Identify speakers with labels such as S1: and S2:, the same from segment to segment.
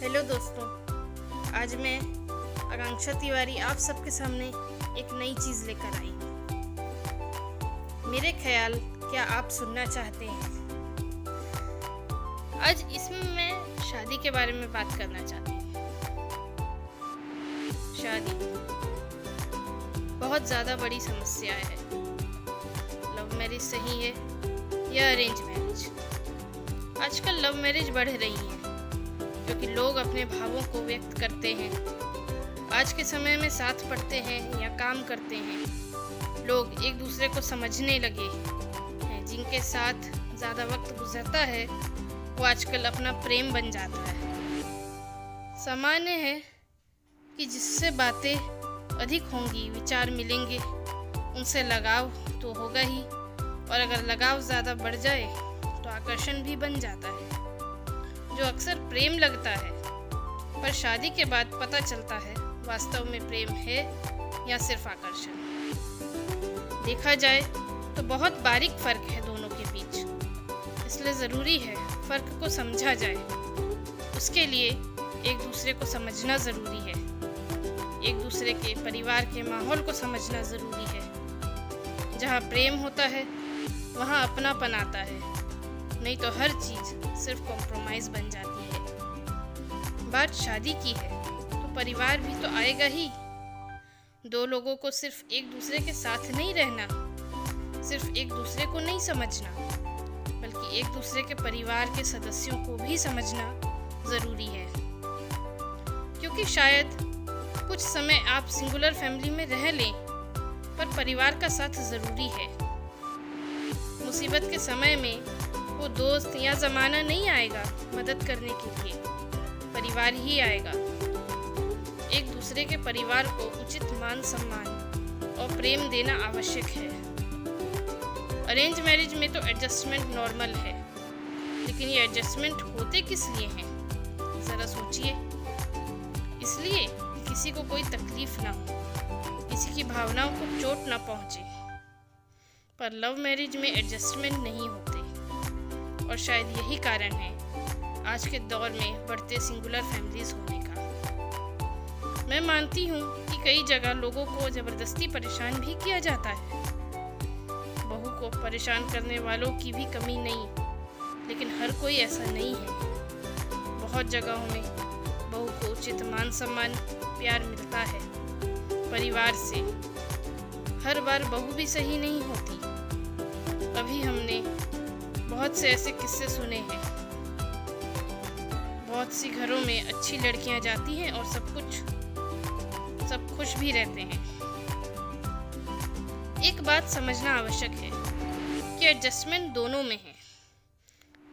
S1: Hello दोस्तों, आज मैं आकांक्षा तिवारी आप सबके सामने एक नई चीज़ लेकर आई हूँ। मेरे ख्याल क्या आप सुनना चाहते हैं? आज इसमें मैं शादी के बारे में बात करना चाहती हूँ। शादी बहुत ज़्यादा बड़ी समस्या है। लव मैरिज सही है या अरेंज मैरिज? आजकल लव मैरिज बढ़ रही है क्योंकि लोग अपने भावों को व्यक्त करते हैं। आज के समय में साथ पढ़ते हैं या काम करते हैं, लोग एक दूसरे को समझने लगे हैं। जिनके साथ ज़्यादा वक्त गुजरता है वो आजकल अपना प्रेम बन जाता है। सामान्य है कि जिससे बातें अधिक होंगी, विचार मिलेंगे, उनसे लगाव तो होगा ही, और अगर लगाव ज़्यादा बढ़ जाए तो आकर्षण भी बन जाता है, जो अक्सर प्रेम लगता है। पर शादी के बाद पता चलता है वास्तव में प्रेम है या सिर्फ आकर्षण। देखा जाए तो बहुत बारीक फर्क है दोनों के बीच, इसलिए ज़रूरी है फर्क को समझा जाए। उसके लिए एक दूसरे को समझना ज़रूरी है, एक दूसरे के परिवार के माहौल को समझना ज़रूरी है। जहाँ प्रेम होता है वहाँ अपनापन आता है, नहीं तो हर चीज़ सिर्फ कॉम्प्रोमाइज़ बन जाती है। बात शादी की है तो परिवार भी तो आएगा ही। दो लोगों को सिर्फ एक दूसरे के साथ नहीं रहना, सिर्फ एक दूसरे को नहीं समझना, बल्कि एक दूसरे के परिवार के सदस्यों को भी समझना ज़रूरी है। क्योंकि शायद कुछ समय आप सिंगुलर फैमिली में रह लें, पर परिवार का साथ ज़रूरी है। मुसीबत के समय में वो दोस्त या ज़माना नहीं आएगा मदद करने के लिए, परिवार ही आएगा। एक दूसरे के परिवार को उचित मान सम्मान और प्रेम देना आवश्यक है। अरेंज मैरिज में तो एडजस्टमेंट नॉर्मल है, लेकिन ये एडजस्टमेंट होते किस लिए हैं? ज़रा सोचिए। इसलिए कि किसी को कोई तकलीफ ना हो, किसी की भावनाओं को चोट ना पहुँचे। पर लव मैरिज में एडजस्टमेंट नहीं होते, और शायद यही कारण है आज के दौर में बढ़ते सिंगुलर फैमिलीज होने का। मैं मानती हूँ कि कई जगह लोगों को ज़बरदस्ती परेशान भी किया जाता है। बहू को परेशान करने वालों की भी कमी नहीं, लेकिन हर कोई ऐसा नहीं है। बहुत जगहों में बहू को उचित मान सम्मान प्यार मिलता है परिवार से। हर बार बहू भी सही नहीं होती। अभी हमने बहुत से ऐसे किस्से सुने हैं। बहुत सी घरों में अच्छी लड़कियां जाती हैं और सब खुश भी रहते हैं। एक बात समझना आवश्यक है कि एडजस्टमेंट दोनों में है।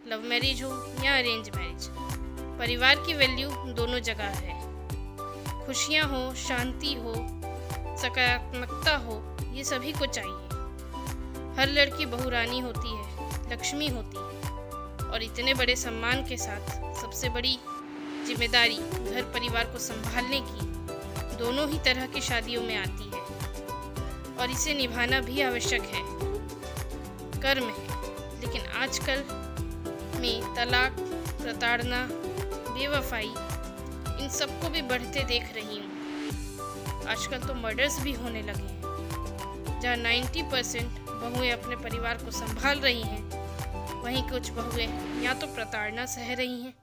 S1: लव मैरिज हो या अरेंज मैरिज, परिवार की वैल्यू दोनों जगह है। खुशियां हो, शांति हो, सकारात्मकता हो, ये सभी को चाहिए। हर लड़की बहुरानी होती है, लक्ष्मी होती है, और इतने बड़े सम्मान के साथ सबसे बड़ी जिम्मेदारी घर परिवार को संभालने की दोनों ही तरह की शादियों में आती है, और इसे निभाना भी आवश्यक है, कर्म है। लेकिन आजकल में तलाक, प्रताड़ना, बेवफाई, इन सबको भी बढ़ते देख रही हूँ। आजकल तो मर्डर्स भी होने लगे हैं। जहाँ 90% बहुएं अपने परिवार को संभाल रही हैं, वहीं कुछ बहुएं या तो प्रताड़ना सह रही हैं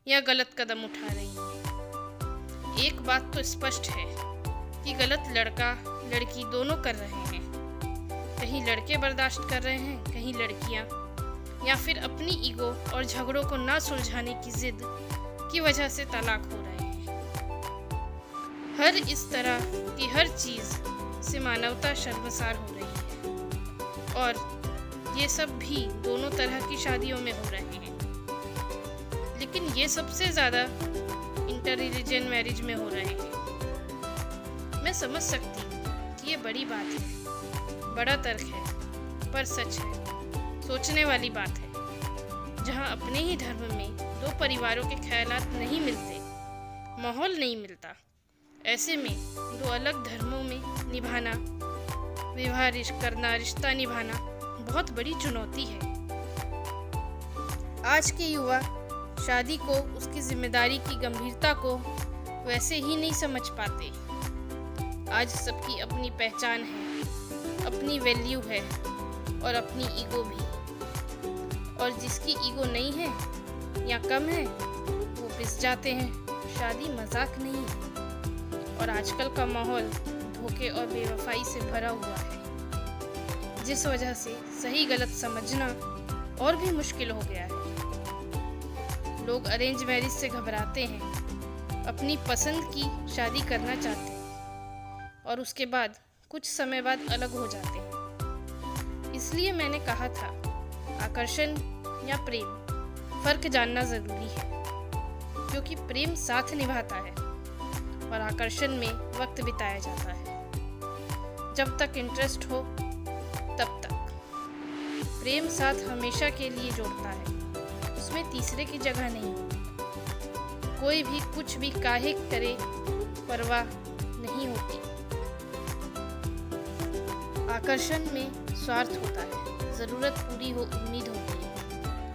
S1: या गलत कदम उठा रही हैं। एक बात तो स्पष्ट है कि गलत लड़का लड़की दोनों कर रहे हैं। कहीं लड़के बर्दाश्त कर रहे हैं, कहीं लड़कियां, या फिर अपनी ईगो और झगड़ों को ना सुलझाने की जिद की वजह से तलाक हो रहे हैं। हर इस तरह की हर चीज़ से मानवता शर्मसार हो रही है, और ये सब भी दोनों तरह की शादियों में हो रहे हैं। लेकिन ये सबसे ज़्यादा इंटर रिलीजन मैरिज में हो रहे हैं। मैं समझ सकती हूँ कि ये बड़ी बात है, बड़ा तर्क है, पर सच है, सोचने वाली बात है। जहाँ अपने ही धर्म में दो परिवारों के ख्यालात नहीं मिलते, माहौल नहीं मिलता, ऐसे में दो अलग धर्मों में निभाना, विवाह करना, रिश्ता निभाना बहुत बड़ी चुनौती है। आज के युवा शादी को, उसकी जिम्मेदारी की गंभीरता को वैसे ही नहीं समझ पाते। आज सबकी अपनी पहचान है, अपनी वैल्यू है और अपनी ईगो भी। और जिसकी ईगो नहीं है या कम है वो पिस जाते हैं। शादी मजाक नहीं है और आजकल का माहौल धोखे और बेवफाई से भरा हुआ है, जिस वजह से सही गलत समझना और भी मुश्किल हो गया है। लोग अरेंज मैरिज से घबराते हैं, अपनी पसंद की शादी करना चाहते हैं और उसके बाद कुछ समय बाद अलग हो जाते हैं। इसलिए मैंने कहा था, आकर्षण या प्रेम, फर्क जानना जरूरी है, क्योंकि प्रेम साथ निभाता है और आकर्षण में वक्त बिताया जाता है। जब तक इंटरेस्ट हो तब तक। प्रेम साथ हमेशा के लिए जोड़ता है, उसमें तीसरे की जगह नहीं होती। कोई भी कुछ भी काहे करे, परवाह नहीं होती। आकर्षण में स्वार्थ होता है, ज़रूरत पूरी हो उम्मीद होती है,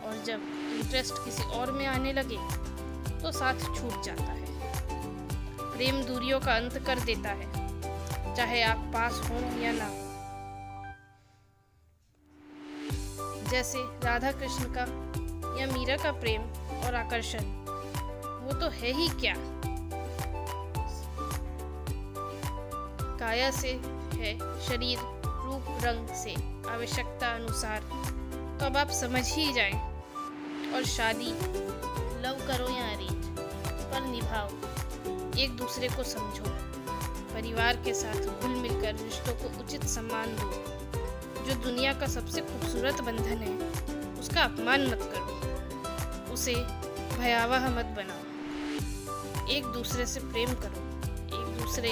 S1: और जब इंटरेस्ट किसी और में आने लगे तो साथ छूट जाता है। प्रेम दूरियों का अंत कर देता है, चाहे आप पास हो या ना हो। जैसे राधा कृष्ण का या मीरा का प्रेम और आकर्षण, वो तो है ही क्या, काया से है, शरीर रूप रंग से, आवश्यकता अनुसार। तो अब आप समझ ही जाएं। और शादी लव करो या अरेंज, पर निभाओ, एक दूसरे को समझो, परिवार के साथ घुल मिलकर रिश्तों को उचित सम्मान दो। जो दुनिया का सबसे खूबसूरत बंधन है, उसका अपमान मत करो, उसे भयावह मत बनाओ। एक दूसरे से प्रेम करो, एक दूसरे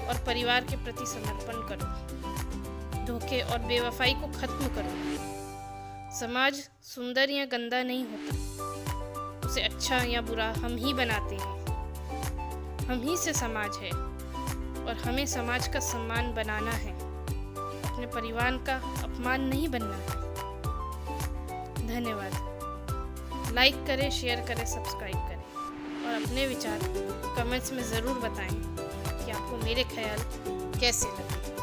S1: और परिवार के प्रति समर्पण करो, धोखे और बेवफाई को खत्म करो। समाज सुंदर या गंदा नहीं होता, उसे अच्छा या बुरा हम ही बनाते हैं। हम ही से समाज है और हमें समाज का सम्मान बनाना है, अपने परिवार का अपमान नहीं बनना है। धन्यवाद। लाइक करें, शेयर करें, सब्सक्राइब करें और अपने विचार कमेंट्स में ज़रूर बताएं कि आपको मेरे ख्याल कैसे लगे।